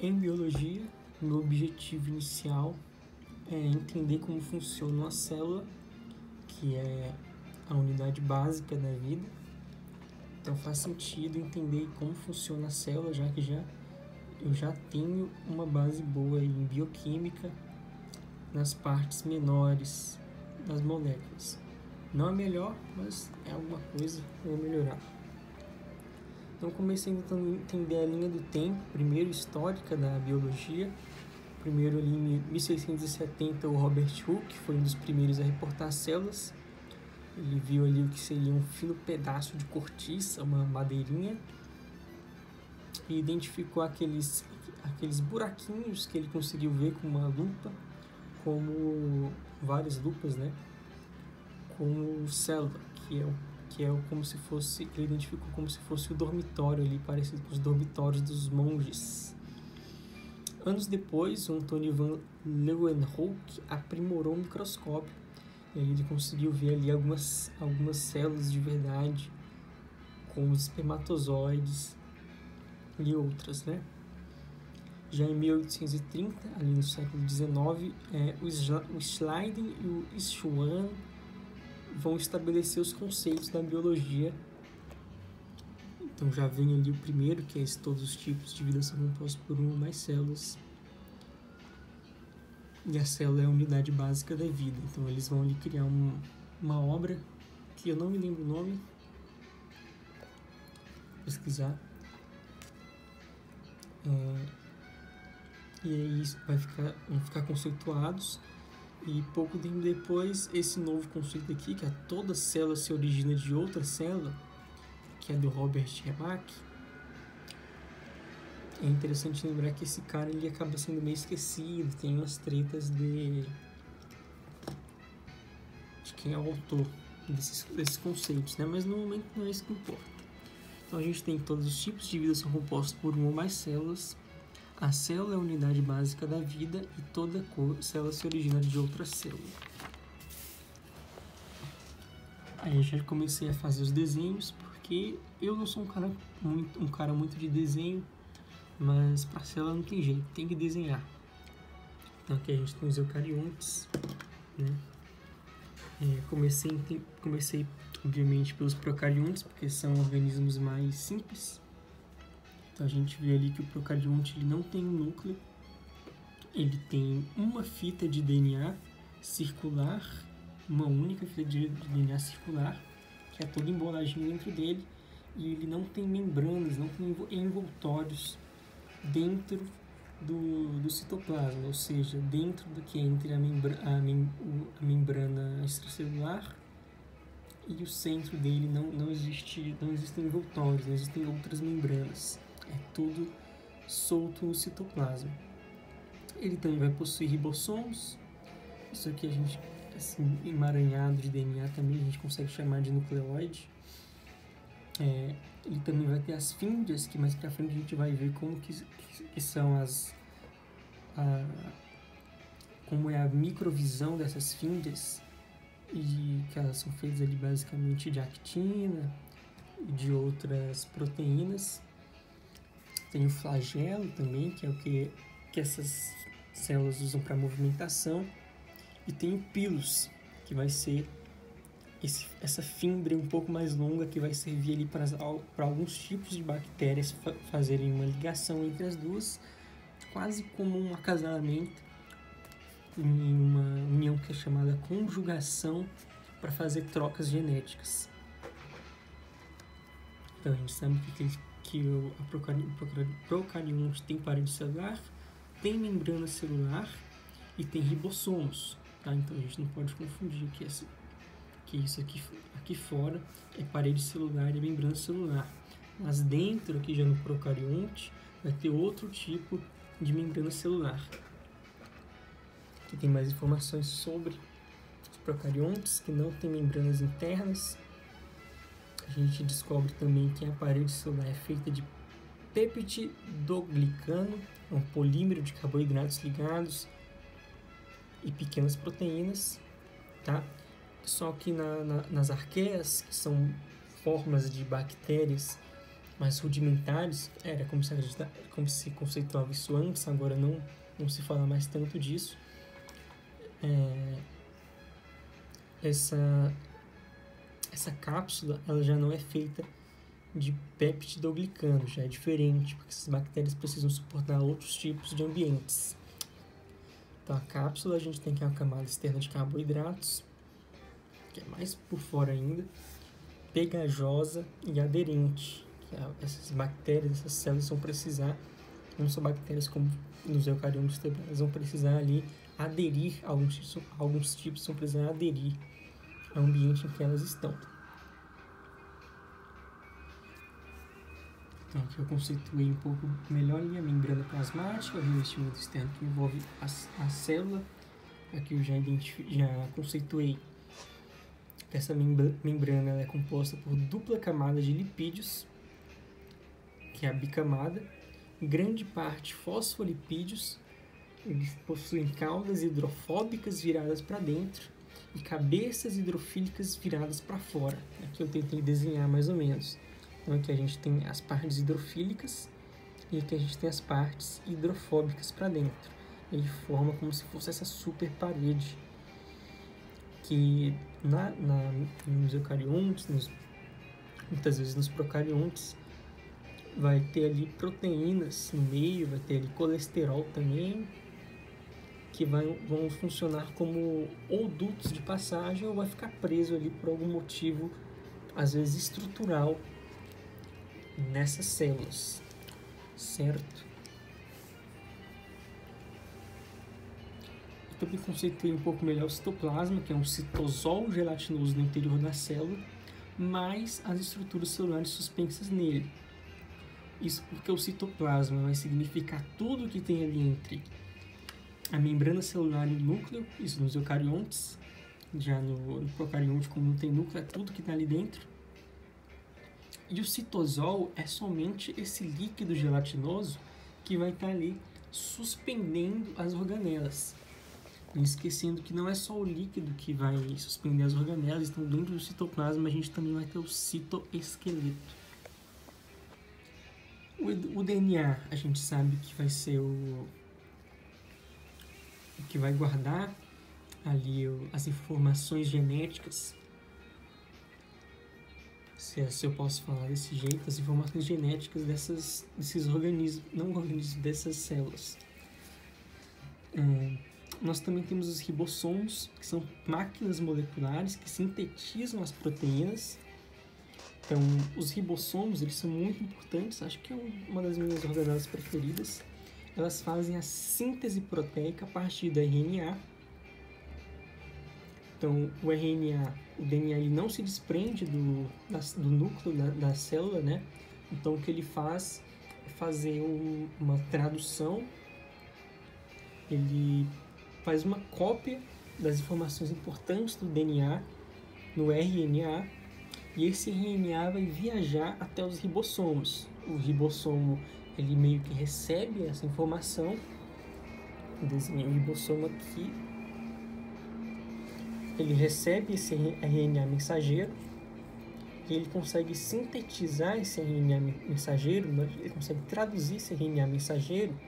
Em biologia, meu objetivo inicial é entender como funciona uma célula, que é a unidade básica da vida. Então faz sentido entender como funciona a célula, já que eu já tenho uma base boa em bioquímica nas partes menores das moléculas. Não é melhor, mas é alguma coisa que eu vou melhorar. Então comecei tentando entender a linha do tempo, primeiro histórica da biologia. Primeiro ali em 1670 o Robert Hooke foi um dos primeiros a reportar células. Ele viu ali o que seria um fino pedaço de cortiça, uma madeirinha, e identificou aqueles buraquinhos que ele conseguiu ver com uma lupa, como várias lupas, né? Como célula, que é como se fosse, ele identificou como se fosse o dormitório ali, parecido com os dormitórios dos monges. Anos depois, o Antônio van Leeuwenhoek aprimorou o microscópio. E aí ele conseguiu ver ali algumas células de verdade, como os espermatozoides e outras, né? Já em 1830, ali no século XIX, o Schleiden e o Schwann vão estabelecer os conceitos da biologia. Então já vem ali o primeiro, que é todos os tipos de vida são compostos por uma ou mais células. E a célula é a unidade básica da vida. Então eles vão ali criar uma obra, que eu não me lembro o nome, pesquisar. E aí vão ficar conceituados. E pouco tempo depois, esse novo conceito aqui, que é toda célula se origina de outra célula, que é do Robert Remak. É interessante lembrar que esse cara ele acaba sendo meio esquecido, tem umas tretas de quem é o autor desses conceitos, né? Mas no momento não é isso que importa. Então a gente tem todos os tipos de vida são compostos por uma ou mais células. A célula é a unidade básica da vida e toda célula se origina de outra célula. Aí eu já comecei a fazer os desenhos, porque eu não sou um cara muito de desenho, mas para célula não tem jeito, tem que desenhar. Então aqui a gente tem os eucariontes, né? Comecei obviamente pelos procariontes, porque são organismos mais simples. Então a gente vê ali que o procarionte ele não tem um núcleo, ele tem uma fita de DNA circular, uma única fita de DNA circular, que é toda emboladinha dentro dele, e ele não tem membranas, não tem envoltórios dentro do citoplasma, ou seja, dentro do que é entre a membrana extracelular e o centro dele não existem envoltórios, não existem outras membranas, é tudo solto no citoplasma. Ele também vai possuir ribossomos, isso aqui a gente, assim, emaranhado de DNA também a gente consegue chamar de nucleóide. Ele também vai ter as fíndias, que mais pra frente a gente vai ver como que são como é a microvisão dessas fíndias, e que elas são feitas ali basicamente de actina e de outras proteínas. Tem o flagelo também, que é o que essas células usam para movimentação, e tem o pilus, que vai ser essa fimbre um pouco mais longa, que vai servir ali para alguns tipos de bactérias fazerem uma ligação entre as duas, quase como um acasalamento, em uma união que é chamada conjugação, para fazer trocas genéticas. Então a gente sabe que a procarionte tem parede celular, tem membrana celular e tem ribossomos, tá? Então a gente não pode confundir que isso aqui fora é parede celular e membrana celular, mas dentro aqui já no procarionte vai ter outro tipo de membrana celular. Aqui tem mais informações sobre os procariontes que não têm membranas internas. A gente descobre também que a parede celular é feita de peptidoglicano, um polímero de carboidratos ligados, e pequenas proteínas, tá? Só que nas arqueias, que são formas de bactérias mais rudimentares, era como se conceituava isso antes, agora não se fala mais tanto disso. Essa cápsula ela já não é feita de peptidoglicano, já é diferente, porque essas bactérias precisam suportar outros tipos de ambientes. Então, a cápsula a gente tem que é uma camada externa de carboidratos, que é mais por fora ainda, pegajosa e aderente. Essas bactérias, essas células vão precisar, não são bactérias como nos eucariotos também, elas vão precisar ali aderir, alguns tipos vão precisar aderir ao ambiente em que elas estão. Então, aqui eu conceituei um pouco melhor ali a membrana plasmática, o revestimento externo que envolve a célula. Aqui eu já conceituei que essa membrana ela é composta por dupla camada de lipídios, que é a bicamada, grande parte fosfolipídios, eles possuem caudas hidrofóbicas viradas para dentro e cabeças hidrofílicas viradas para fora. Aqui eu tentei desenhar mais ou menos. Então aqui a gente tem as partes hidrofílicas e aqui a gente tem as partes hidrofóbicas para dentro. Ele forma como se fosse essa super parede que nos eucariontes, muitas vezes nos procariontes, vai ter ali proteínas no meio, vai ter ali colesterol também, que vão funcionar como ou dutos de passagem ou vai ficar preso ali por algum motivo, às vezes estrutural, nessas células, certo? Eu também conceituei um pouco melhor o citoplasma, que é um citosol gelatinoso no interior da célula, mais as estruturas celulares suspensas nele. Isso porque o citoplasma vai significar tudo que tem ali entre a membrana celular e o núcleo, isso nos eucariontes. Já no procarionte, como não tem núcleo, é tudo que está ali dentro. E o citosol é somente esse líquido gelatinoso que vai estar ali suspendendo as organelas. E esquecendo que não é só o líquido que vai suspender as organelas, então dentro do citoplasma a gente também vai ter o citoesqueleto. O DNA a gente sabe que vai ser o que vai guardar ali as informações genéticas, se eu posso falar desse jeito, as informações genéticas desses organismos, dessas células. Nós também temos os ribossomos, que são máquinas moleculares que sintetizam as proteínas. Então, os ribossomos, eles são muito importantes, acho que é uma das minhas organelas preferidas. Elas fazem a síntese proteica a partir do RNA. Então, o DNA ele não se desprende do núcleo da célula, né? Então, o que ele faz é fazer uma tradução, ele faz uma cópia das informações importantes do DNA no RNA, e esse RNA vai viajar até os ribossomos. O ribossomo, ele meio que recebe essa informação, desenhei o ribossomo aqui, ele recebe esse RNA mensageiro e ele consegue sintetizar esse RNA mensageiro, ele consegue traduzir esse RNA mensageiro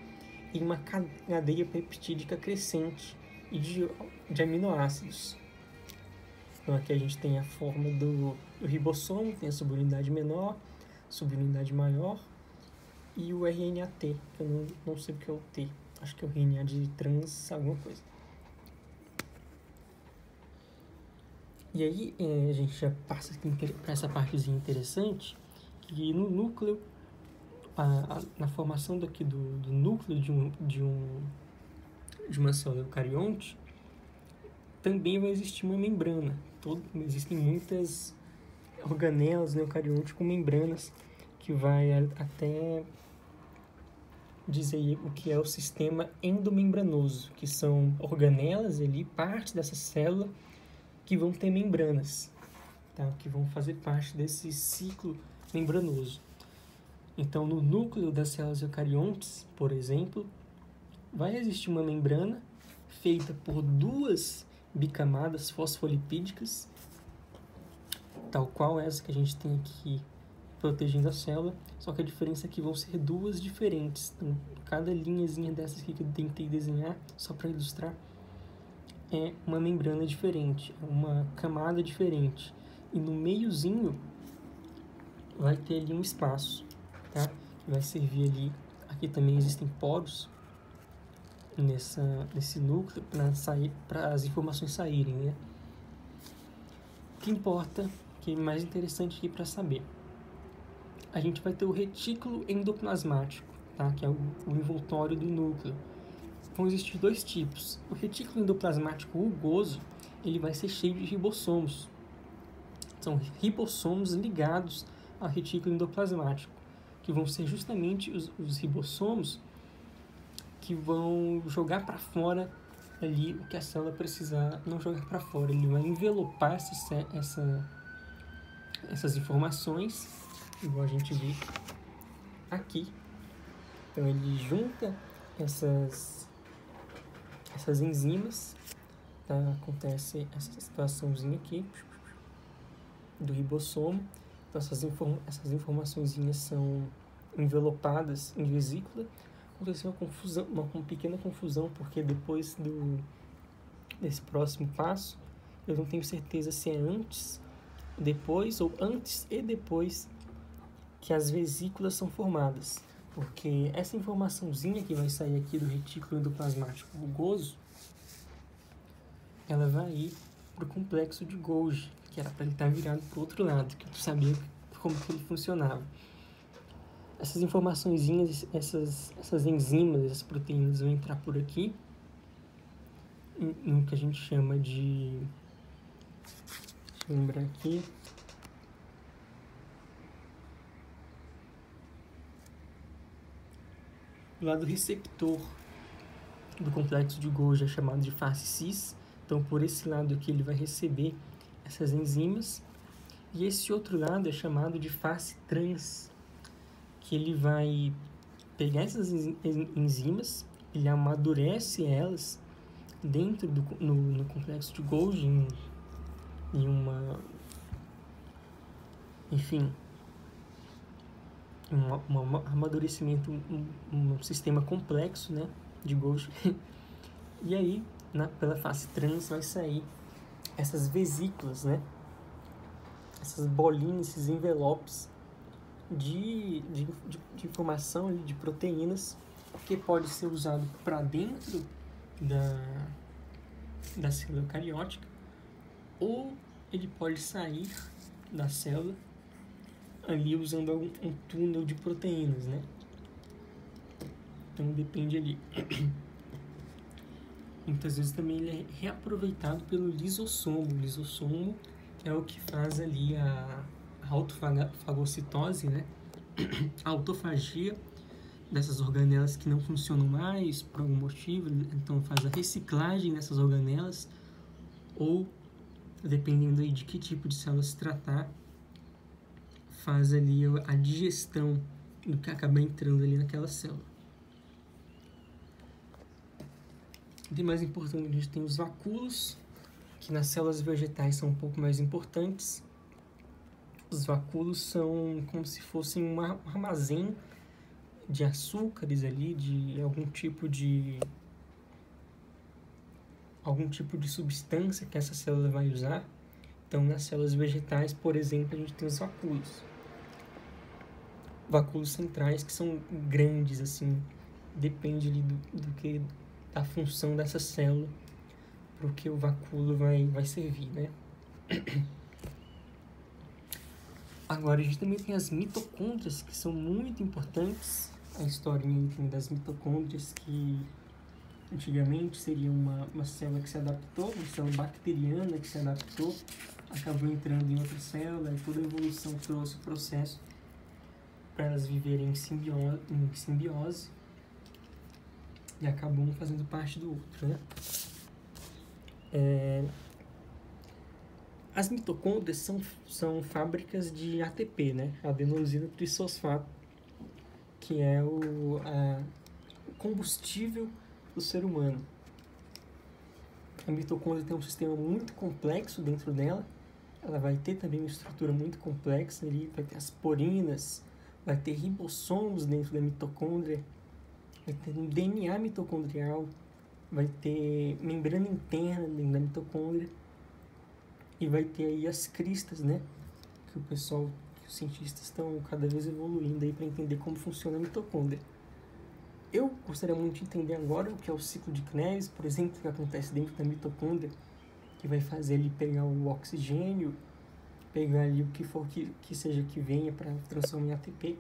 em uma cadeia peptídica crescente e de aminoácidos. Então aqui a gente tem a forma do ribossomo, tem a subunidade menor, subunidade maior e o RNA-T, que eu não sei o que é o T, acho que é o RNA de trans alguma coisa. E aí a gente já passa para essa partezinha interessante, que no núcleo, na formação do núcleo de uma célula eucarionte, também vai existir uma membrana. Existem muitas organelas no eucarionte com membranas, que vai até dizer o que é o sistema endomembranoso, que são organelas ali, partes dessa célula, que vão ter membranas, tá? Que vão fazer parte desse ciclo membranoso. Então, no núcleo das células eucariontes, por exemplo, vai existir uma membrana feita por duas bicamadas fosfolipídicas, tal qual essa que a gente tem aqui protegendo a célula, só que a diferença é que vão ser duas diferentes. Então, cada linhazinha dessas aqui que eu tentei desenhar, só para ilustrar, é uma membrana diferente, uma camada diferente. E no meiozinho vai ter ali um espaço, tá? Que vai servir ali. Aqui também existem poros nesse núcleo para as informações saírem, né? O que importa, que é mais interessante aqui para saber, a gente vai ter o retículo endoplasmático, tá? Que é o envoltório do núcleo. Vão existir dois tipos. O retículo endoplasmático rugoso, ele vai ser cheio de ribossomos. São ribossomos ligados ao retículo endoplasmático, que vão ser justamente os ribossomos que vão jogar para fora ali o que a célula precisar, não jogar para fora, ele vai envelopar essas informações, igual a gente vê aqui. Então ele junta essas enzimas, tá? Acontece essa situaçãozinha aqui do ribossomo. Então essas informaçõezinhas são envelopadas em vesícula. Aconteceu uma pequena confusão, porque depois desse próximo passo, eu não tenho certeza se é antes, depois, ou antes e depois que as vesículas são formadas. Porque essa informaçãozinha que vai sair aqui do retículo endoplasmático rugoso, ela vai ir para o complexo de Golgi, que era para ele estar virado para o outro lado, que eu sabia como que ele funcionava. Essas informaçõezinhas, essas enzimas, essas proteínas vão entrar por aqui, no que a gente chama de... Deixa eu lembrar aqui. O lado receptor do complexo de Golgi é chamado de face cis. Então, por esse lado aqui, ele vai receber essas enzimas. E esse outro lado é chamado de face trans, que ele vai pegar essas enzimas, ele amadurece elas dentro no complexo de Golgi, em uma... Enfim, um amadurecimento, um sistema complexo, né, de Golgi. E aí, pela face trans, vai sair essas vesículas, né, essas bolinhas, esses envelopes de informação, de proteínas, que pode ser usado para dentro da célula eucariótica, ou ele pode sair da célula ali usando um túnel de proteínas, né? Então depende ali. Muitas vezes também ele é reaproveitado pelo lisossomo. O lisossomo é o que faz ali a autofagocitose, né? A autofagia dessas organelas que não funcionam mais por algum motivo, então faz a reciclagem dessas organelas, ou, dependendo aí de que tipo de célula se tratar, faz ali a digestão do que acaba entrando ali naquela célula. E mais importante, a gente tem os vacúolos, que nas células vegetais são um pouco mais importantes. Os vacúolos são como se fossem um armazém de açúcares ali, de algum tipo de substância que essa célula vai usar. Então, nas células vegetais, por exemplo, a gente tem os vacúolos. Vacúolos centrais, que são grandes, assim, depende ali da função dessa célula, para o que o vacúolo vai servir, né? Agora, a gente também tem as mitocôndrias, que são muito importantes. A historinha das mitocôndrias, que antigamente seria uma célula que se adaptou, uma célula bacteriana que se adaptou, acabou entrando em outra célula, e toda a evolução trouxe o processo para elas viverem em simbiose, e acabam um fazendo parte do outro, né? As mitocôndrias são fábricas de ATP, né? Adenosina trisfosfato, que é o combustível do ser humano. A mitocôndria tem um sistema muito complexo dentro dela, ela vai ter também uma estrutura muito complexa ali, vai ter as porinas, vai ter ribossomos dentro da mitocôndria, vai ter um DNA mitocondrial, vai ter membrana interna dentro da mitocôndria e vai ter aí as cristas, né? Que os cientistas estão cada vez evoluindo aí para entender como funciona a mitocôndria. Eu gostaria muito de entender agora o que é o ciclo de Krebs, por exemplo, que acontece dentro da mitocôndria, que vai fazer ele pegar o oxigênio, pegar ali o que for que seja que venha para transformar em ATP.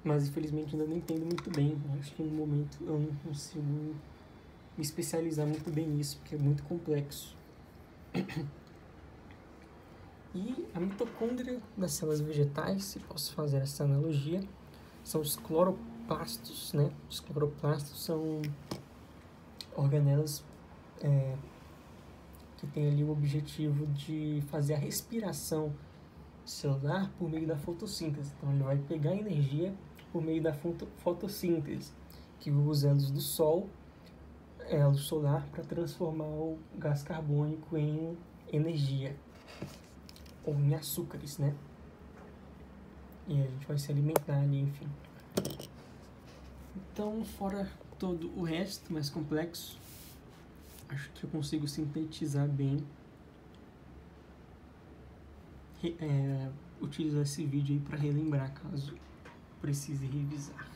Mas infelizmente ainda não entendo muito bem. Acho que no momento eu não consigo me especializar muito bem nisso, porque é muito complexo. E a mitocôndria das células vegetais, se posso fazer essa analogia, são os cloroplastos, né? Os cloroplastos são organelas que têm ali o objetivo de fazer a respiração celular por meio da fotossíntese. Então ele vai pegar energia por meio da fotossíntese, que usa a luz do sol, a luz solar, para transformar o gás carbônico em energia, ou em açúcares, né? E a gente vai se alimentar ali, enfim. Então, fora todo o resto mais complexo, acho que eu consigo sintetizar bem, utilizar esse vídeo aí para relembrar, caso precise revisar.